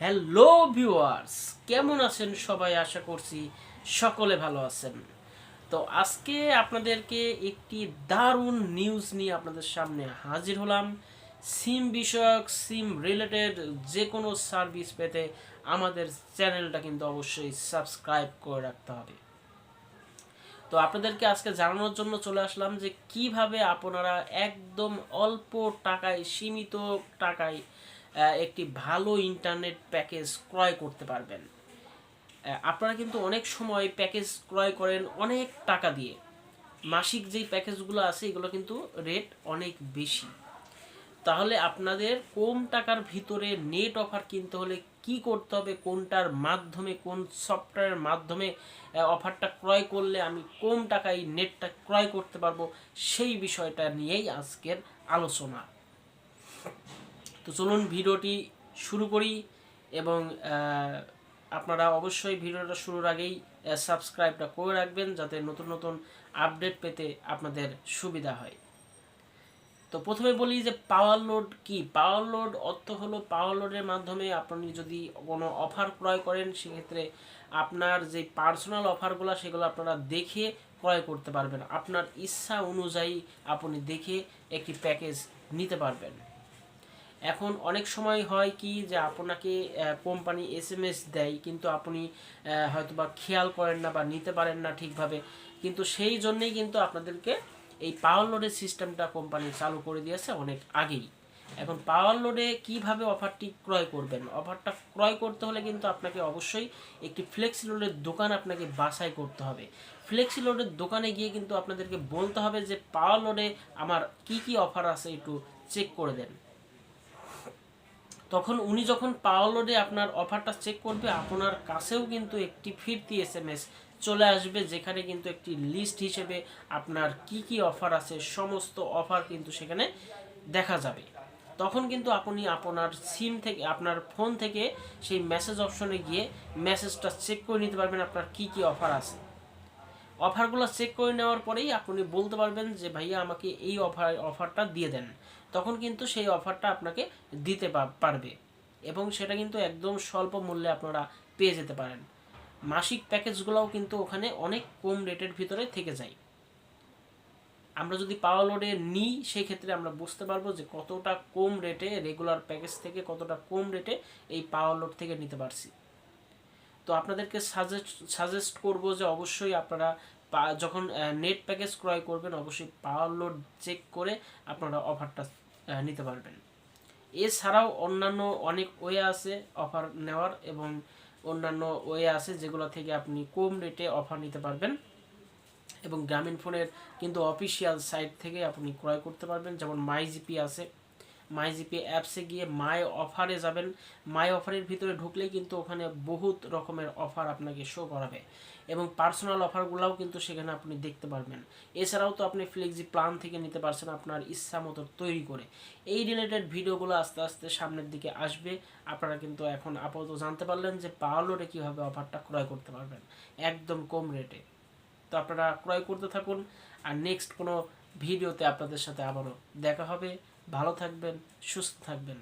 Hello viewers, কেমন আছেন সবাই? আশা করছি সকলে ভালো আছেন। তো আজকে আপনাদেরকে একটি দারুণ নিউজ নিয়ে আপনাদের সামনে হাজির হলাম। সিম বিষয়ক, সিম রিলেটেড যে কোনো সার্ভিস পেতে আমাদের চ্যানেলটা কিন্তু অবশ্যই সাবস্ক্রাইব করে রাখতে হবে। তো আপনাদেরকে আজকে জানানোর জন্য চলে আসলাম যে কিভাবে আপনারা একদম অল্প টাকায়, সীমিত টাকায় একটি ভালো ইন্টারনেট প্যাকেজ ক্রয় করতে পারবেন। আপনারা কিন্তু অনেক সময় প্যাকেজ ক্রয় করেন অনেক টাকা দিয়ে। মাসিক যেই প্যাকেজগুলো আছে এগুলো কিন্তু রেট অনেক বেশি। তাহলে আপনাদের কম টাকার ভিতরে নেট অফার কিনতে হলে কি করতে হবে, কোনটার মাধ্যমে, কোন সফটওয়্যারের মাধ্যমে অফারটা ক্রয় করলে আমি কম টাকায় নেটটা ক্রয় করতে পারবো, সেই বিষয়টা নিয়েই আজকের আলোচনা। তো চলুন ভিডিওটি শুরু করি। এবং আপনারা অবশ্যই ভিডিওটা শুরুর আগেই সাবস্ক্রাইবটা করে রাখবেন, যাতে নতুন নতুন আপডেট পেতে আপনাদের সুবিধা হয়। তো প্রথমে বলি যে পাওয়ার লোড কি। পাওয়ার লোড অর্থ হলো পাওয়ার লোডের মাধ্যমে আপনি যদি কোনো অফার ক্রয় করেন, সেক্ষেত্রে আপনার যে পার্সোনাল অফারগুলো সেগুলো আপনারা দেখে ক্রয় করতে পারবেন। আপনার ইচ্ছা অনুযায়ী আপনি দেখে একটি প্যাকেজ নিতে পারবেন। এখন অনেক সময় হয় কি যে আপনাকে কোম্পানি এসএমএস দেয়, কিন্তু আপনি হয়তোবা খেয়াল করেন না বা নিতে পারেন না ঠিকভাবে। কিন্তু সেই জন্যেই কিন্তু আপনাদেরকে এই পাওয়ার লোডের সিস্টেমটা কোম্পানি চালু করে দিয়েছে অনেক আগেই। এখন পাওয়ার লোডে কিভাবে অফারটি ক্রয় করবেন? অফারটা ক্রয় করতে হলে কিন্তু আপনাকে অবশ্যই একটি ফ্লেক্সি লোডের দোকান আপনাকে বাছাই করতে হবে। ফ্লেক্সি লোডের দোকানে গিয়ে কিন্তু আপনাদেরকে বলতে হবে যে পাওয়ার লোডে আমার কি কি অফার আছে একটু চেক করে দেন। তখন উনি যখন পাওয়ার লোডে আপনার অফারটা চেক করবে, আপনার কাছেও কিন্তু একটি ফিরতি এসএমএস চলে আসবে, যেখানে কিন্তু একটি লিস্ট হিসেবে আপনার কি কি অফার আছে সমস্ত অফার কিন্তু সেখানে দেখা যাবে। তখন কিন্তু আপনি আপনার সিম থেকে, আপনার ফোন থেকে সেই মেসেজ অপশনে গিয়ে মেসেজটা চেক করে নিতে পারবেন আপনার কি কি অফার আছে। অফারগুলো চেক করে নেওয়ার পরেই আপনি বলতে পারবেন যে ভাইয়া আমাকে এই অফারটা দিয়ে দেন। তখন কিন্তু সেই অফারটা আপনাকে দিতে পারবে, এবং সেটা কিন্তু একদম স্বল্প মূল্যে আপনারা পেয়ে যেতে পারেন। মাসিক প্যাকেজগুলোও কিন্তু ওখানে অনেক কম রেটের ভিতরে থেকে যায়। আমরা যদি পাওয়ার লোডে নিই, সেই ক্ষেত্রে আমরা বুঝতে পারবো যে কতটা কম রেটে রেগুলার প্যাকেজ থেকে কতটা কম রেটে এই পাওয়ার লোড থেকে নিতে পারছি। তো আপনাদেরকে সাজেস্ট করব যে অবশ্যই আপনারা যখন নেট প্যাকেজ ক্রয় করবেন, অবশ্যই পাওয়ার লোড চেক করে আপনারা অফারটা নিতে পারবেন। এছাড়াও অন্যান্য অনেক ওয়ে আছে অফার নেওয়ার, এবং অন্যান্য ওয়ে আছে যেগুলো থেকে আপনি কম রেটে অফার নিতে পারবেন। এবং গ্রামীণ ফোনের কিন্তু অফিসিয়াল সাইট থেকে আপনি ক্রয় করতে পারবেন। যেমন মাই জিপি আছে, মাই জিপি অ্যাপসে গিয়ে মাই অফারে যাবেন। মাই অফারের ভিতরে ঢুকলেই কিন্তু ওখানে বহুত রকমের অফার আপনাকে শো করাবে, এবং পার্সোনাল অফারগুলোও কিন্তু সেখানে আপনি দেখতে পারবেন। এছাড়াও তো আপনি ফ্লেক্সি প্ল্যান থেকে নিতে পারছেন আপনার ইচ্ছা মতো তৈরি করে। এই রিলেটেড ভিডিওগুলো আস্তে আস্তে সামনের দিকে আসবে। আপনারা কিন্তু এখন আপাতত জানতে পারলেন যে পাওয়ার লোডে কীভাবে অফারটা ক্রয় করতে পারবেন একদম কম রেটে। তো আপনারা ক্রয় করতে থাকুন, আর নেক্সট কোনো ভিডিওতে আপনাদের সাথে আবারও দেখা হবে। ভালো থাকবেন, সুস্থ থাকবেন।